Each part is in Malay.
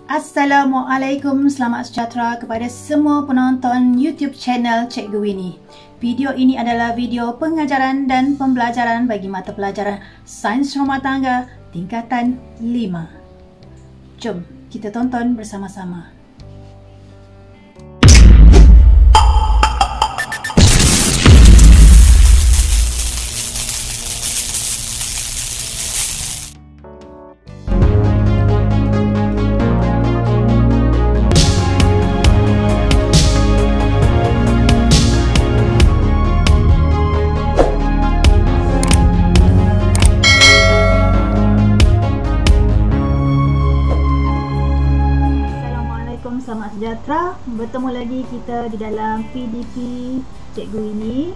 Assalamualaikum, selamat sejahtera kepada semua penonton YouTube channel Cikgu Winnie. Video ini adalah video pengajaran dan pembelajaran bagi mata pelajaran Sains Rumah Tangga tingkatan 5. Jom kita tonton bersama-sama. Selamat sejahtera, bertemu lagi kita di dalam PDP Cikgu Winnie.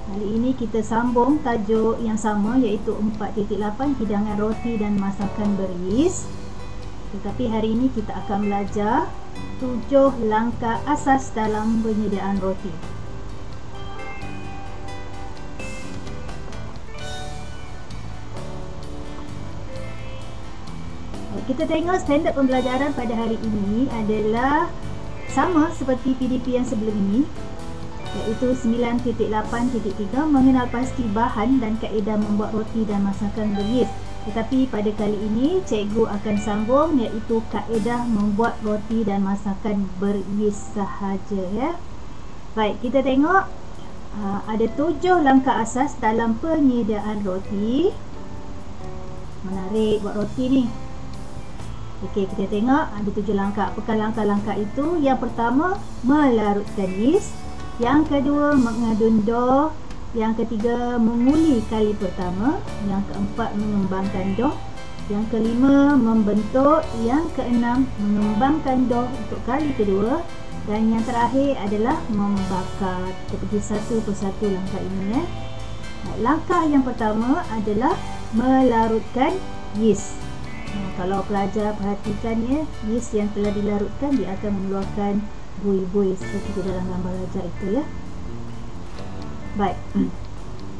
Kali ini kita sambung tajuk yang sama, iaitu 4.8 hidangan roti dan masakan beryis. Tetapi hari ini kita akan belajar 7 langkah asas dalam penyediaan roti. Kita tengok standard pembelajaran pada hari ini adalah sama seperti PDP yang sebelum ini, iaitu 9.8.3 mengenal pasti bahan dan kaedah membuat roti dan masakan beryis. Tetapi pada kali ini cikgu akan sambung, iaitu kaedah membuat roti dan masakan beryis sahaja, ya. Baik, kita tengok ada 7 langkah asas dalam penyediaan roti. Menarik buat roti ni. Okey, kita tengok ada 7 langkah. Apakah langkah-langkah itu? Yang pertama, melarutkan yeast. Yang kedua, mengadun dough. Yang ketiga, menguli kali pertama. Yang keempat, mengembangkan dough. Yang kelima, membentuk. Yang keenam, mengembangkan dough untuk kali kedua. Dan yang terakhir adalah membakar. Kita pergi satu persatu langkah ini, ya. Langkah yang pertama adalah melarutkan yeast. Kalau pelajar perhatikan, ya, yeast yang telah dilarutkan dia akan mengeluarkan buih-buih seperti di dalam gambar rajak itu, ya. Baik,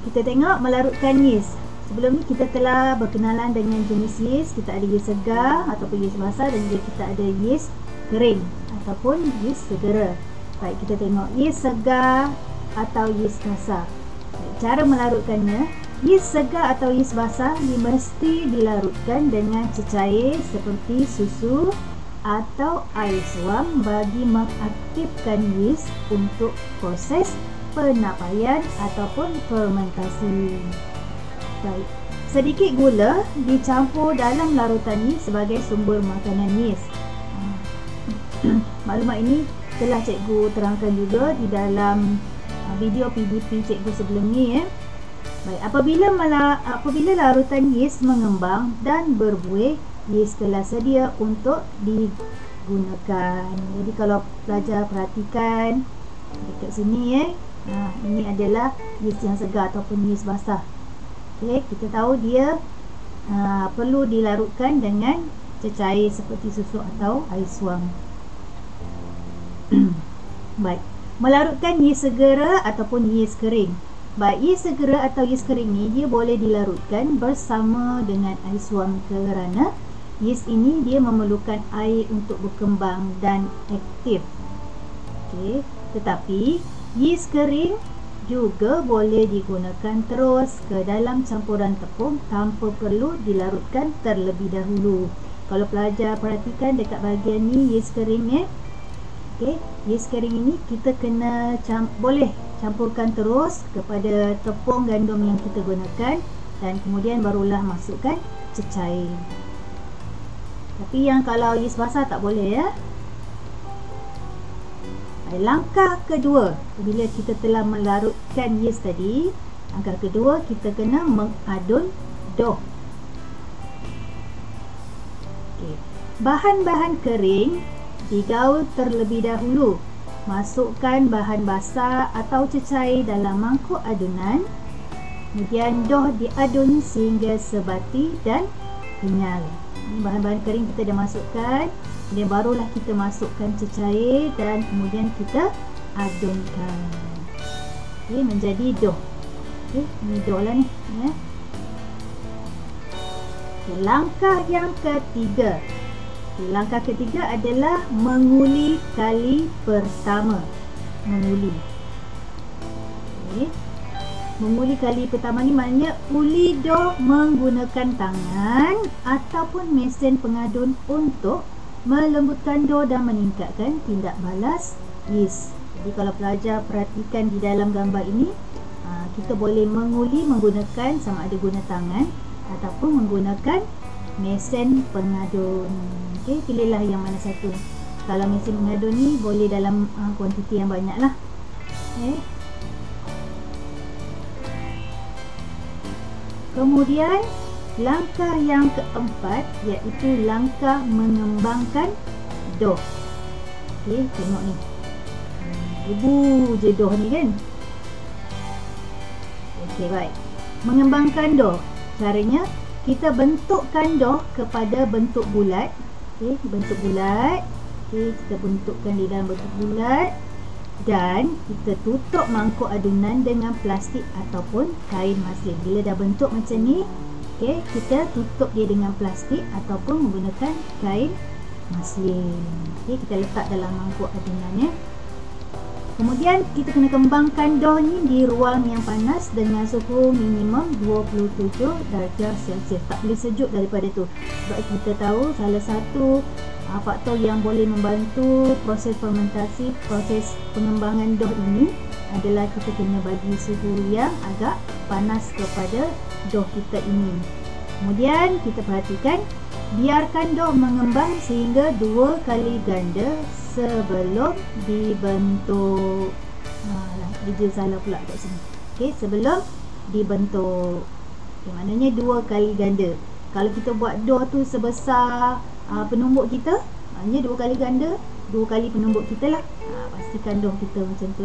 kita tengok melarutkan yeast. Sebelum ni kita telah berkenalan dengan jenis yeast. Kita ada yeast segar ataupun yeast basah, dan juga kita ada yeast kering ataupun yeast segera. Baik, kita tengok yeast segar atau yeast basah. Baik, cara melarutkannya, yeast segar atau yeast basah ini mesti dilarutkan dengan cecair seperti susu atau air suam bagi mengaktifkan yeast untuk proses penapaian ataupun fermentasi. Baik, sedikit gula dicampur dalam larutan ini sebagai sumber makanan yeast. Maklumat ini telah cikgu terangkan juga di dalam video PDP cikgu sebelum ni, ya. Baik, apabila larutan yeast mengembang dan berbuih, yeast telah sedia untuk digunakan. Jadi kalau pelajar perhatikan dekat sini, ya. Ini adalah yeast yang segar ataupun yeast basah. Okey, kita tahu dia perlu dilarutkan dengan cecair seperti susu atau air suam. Baik, melarutkan yeast segera ataupun yeast kering. Baik, yeast segera atau yeast kering ni dia boleh dilarutkan bersama dengan air suam kerana yeast ini dia memerlukan air untuk berkembang dan aktif. Okey, tetapi yeast kering juga boleh digunakan terus ke dalam campuran tepung tanpa perlu dilarutkan terlebih dahulu. Kalau pelajar perhatikan dekat bahagian ni yeast kering, ya. Okey, yeast kering ini kita kena boleh campurkan terus kepada tepung gandum yang kita gunakan, dan kemudian barulah masukkan cecair. Tapi yang kalau yeast basah tak boleh, ya. Langkah kedua, bila kita telah melarutkan yeast tadi, langkah kedua kita kena mengadun dough. Okay. Bahan-bahan kering digaul terlebih dahulu. Masukkan bahan basah atau cecair dalam mangkuk adunan. Kemudian dough diadun sehingga sebati dan kenyal. Ini bahan-bahan kering kita dah masukkan. Kemudian barulah kita masukkan cecair dan kemudian kita adunkan. Okey, menjadi dough. Okey, ini dough lah ni, ya. Langkah yang ketiga, Langkah ketiga adalah menguli kali pertama. Menguli. Menguli kali pertama ni maknanya uli doh menggunakan tangan ataupun mesin pengadun untuk melembutkan doh dan meningkatkan tindak balas yeast. Jadi kalau pelajar perhatikan di dalam gambar ini, kita boleh menguli menggunakan sama ada guna tangan ataupun menggunakan mesin pengadun. Okey, pilihlah yang mana satu. Kalau mesin pengadun ni boleh dalam kuantiti yang banyak lah. Kemudian langkah yang keempat iaitu langkah mengembangkan doh. Okey, tengok ni. Ibu je doh ni kan. Okey, baik. Mengembangkan doh. Caranya kita bentukkan doh kepada bentuk bulat. Okey, bentuk bulat. Okey, kita bentukkan di dalam bentuk bulat. Dan kita tutup mangkuk adunan dengan plastik ataupun kain maslin. Bila dah bentuk macam ni, okay, kita tutup dia dengan plastik ataupun menggunakan kain maslin. Okay, kita letak dalam mangkuk adunan ya. Kemudian kita kena kembangkan doh ni di ruang yang panas dengan suhu minimum 27 darjah Celsius. Tak boleh sejuk daripada tu. Sebab kita tahu salah satu faktor yang boleh membantu proses fermentasi, proses pengembangan doh ini adalah kita kena bagi suhu yang agak panas kepada doh kita ini. Kemudian kita perhatikan, biarkan doh mengembang sehingga 2 kali ganda sebelum dibentuk. Dia salah pula kat sini. Okey, sebelum dibentuk. Okay, maknanya 2 kali ganda. Kalau kita buat doh tu sebesar penumbuk kita, maknanya 2 kali ganda, 2 kali penumbuk kita lah. Pastikan doh kita macam tu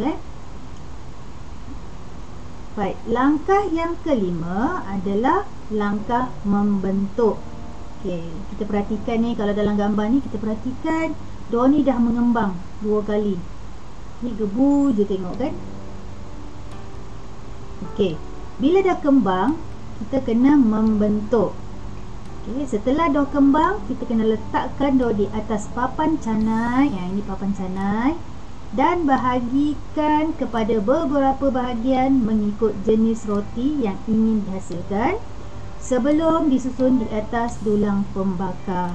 Baik, langkah yang kelima adalah langkah membentuk. Okey, kita perhatikan ni, kalau dalam gambar ni kita perhatikan doh ni dah mengembang 2 kali. Ni gebu je tengok kan. Okey, bila dah kembang, kita kena membentuk. Okay, setelah doh kembang, kita kena letakkan doh di atas papan canai. Ini papan canai. Dan bahagikan kepada beberapa bahagian mengikut jenis roti yang ingin dihasilkan sebelum disusun di atas dulang pembakar.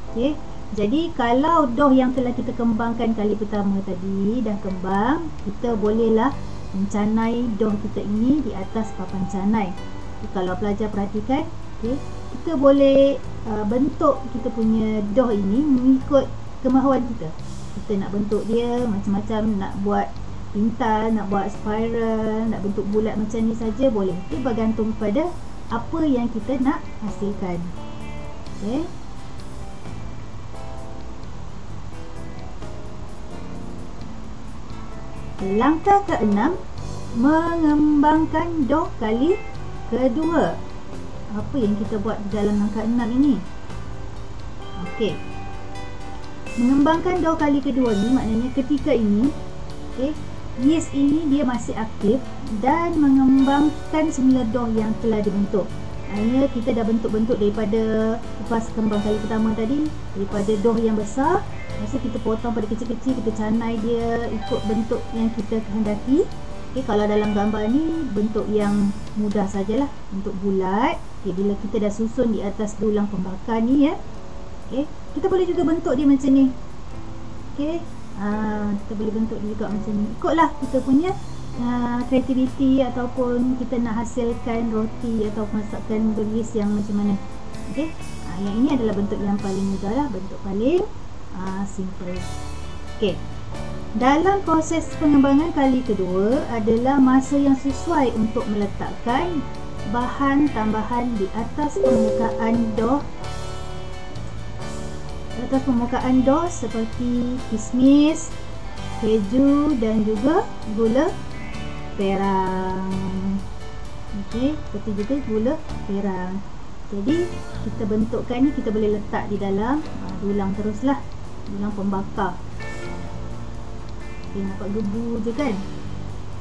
Okay, jadi kalau doh yang telah kita kembangkan kali pertama tadi dah kembang, kita bolehlah mencanai doh kita ini di atas papan canai. Kalau pelajar perhatikan, okay, kita boleh bentuk kita punya doh ini mengikut kemahuan kita. Kita nak bentuk dia macam-macam, nak buat pintal, nak buat spiral, nak bentuk bulat macam ni saja boleh. Itu bergantung pada apa yang kita nak hasilkan. Okay. Langkah ke-6, mengembangkan doh kali kedua. Apa yang kita buat di dalam langkah 6 ini? Okey. Mengembangkan doh kali kedua ni maknanya ketika ini, okey, yeast ini dia masih aktif dan mengembangkan semula doh yang telah dibentuk. Maknanya kita dah bentuk-bentuk daripada lepas kembang kali pertama tadi, daripada doh yang besar, lepas kita potong pada kecil-kecil, kita canai dia ikut bentuk yang kita kehendaki. Okay, kalau dalam gambar ni bentuk yang mudah sajalah, bentuk bulat. Okay, bila kita dah susun di atas dulang pembakar ni ya, okay, kita boleh juga bentuk dia macam ni. Okay, kita boleh bentuk dia juga macam ni. Ikutlah kita punya kreativiti ataupun kita nak hasilkan roti atau masakan beris yang macam mana. Okay, yang ini adalah bentuk yang paling mudah lah, bentuk paling simple. Okay, dalam proses pengembangan kali kedua adalah masa yang sesuai untuk meletakkan bahan tambahan di atas permukaan doh seperti kismis, keju dan juga gula perang. Okey, seperti juga gula perang. Jadi kita bentukkan ni, kita boleh letak di dalam dulang teruslah, dulang pembakar. Okay, nampak gebu je kan.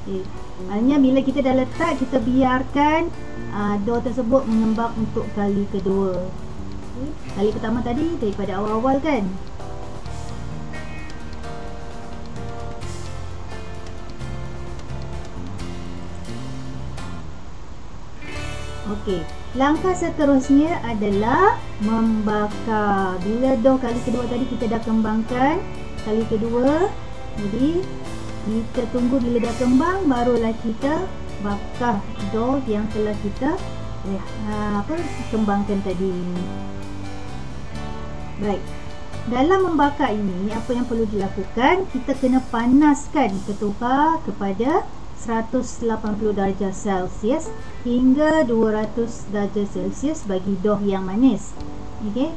Okay, maknanya bila kita dah letak, kita biarkan dough tersebut mengembang untuk kali kedua. Kali pertama tadi daripada awal-awal kan. Okey, langkah seterusnya adalah membakar. Bila dough kali kedua tadi kita dah kembangkan kali kedua, jadi kita tunggu bila dah kembang, barulah kita bakar dough yang telah kita kembangkan tadi. Baik, dalam membakar ini apa yang perlu dilakukan? Kita kena panaskan ketupa kepada 180 darjah Celsius hingga 200 darjah Celsius bagi dough yang manis. Okey.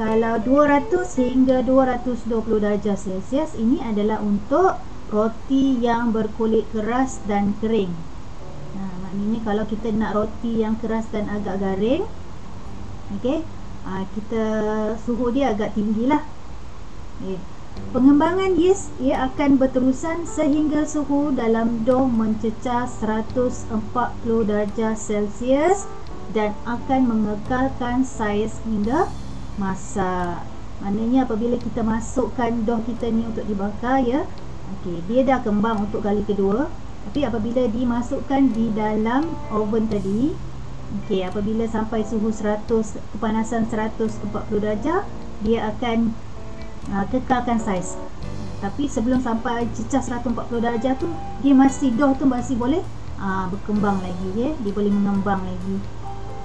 Kalau 200 hingga 220 darjah Celsius ini adalah untuk roti yang berkulit keras dan kering. Maknanya kalau kita nak roti yang keras dan agak garing, okey, kita suhu dia agak tinggilah. Pengembangan yeast ia akan berterusan sehingga suhu dalam dough mencecah 140 darjah Celsius dan akan mengekalkan saiz hingga masak. Maknanya apabila kita masukkan dough kita ni untuk dibakar, ya, okey, dia dah kembang untuk kali kedua. Tapi apabila dimasukkan di dalam oven tadi, okey, apabila sampai suhu 100, kepanasan 140 darjah, dia akan kekalkan saiz. Tapi sebelum sampai cecah 140 darjah tu, dia masih, dough tu masih boleh berkembang lagi, ya, dia boleh mengembang lagi.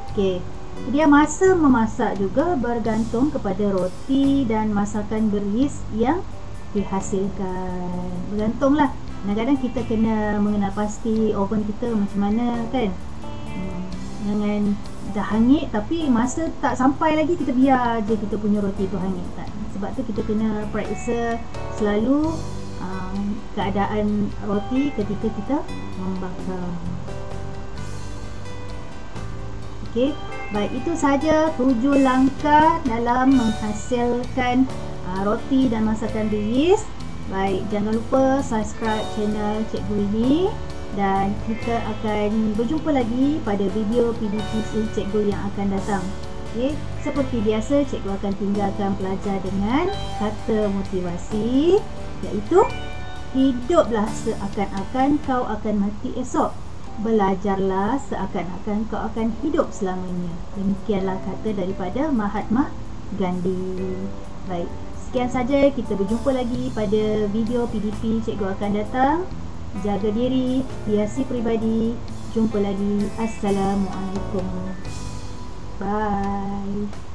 Okey, dia masa memasak juga bergantung kepada roti dan masakan beryis yang dihasilkan. Bergantunglah. Kadang-kadang kita kena mengenal pasti oven kita macam mana kan. Jangan dah hangit tapi masa tak sampai lagi kita biar je kita punya roti tu hangit, tak. Sebab tu kita kena periksa selalu keadaan roti ketika kita membakar. Okey, baik, itu sahaja 7 langkah dalam menghasilkan roti dan masakan beryis. Baik, jangan lupa subscribe channel Cikgu ini dan kita akan berjumpa lagi pada video PDPC Cikgu yang akan datang. Okay. Seperti biasa, Cikgu akan tinggalkan pelajar dengan kata motivasi, iaitu hiduplah seakan-akan kau akan mati esok. Belajarlah seakan-akan kau akan hidup selamanya. Demikianlah kata daripada Mahatma Gandhi. Baik, sekian saja, kita berjumpa lagi pada video PDP Cikgu akan datang. Jaga diri, hiasi peribadi. Jumpa lagi. Assalamualaikum. Bye.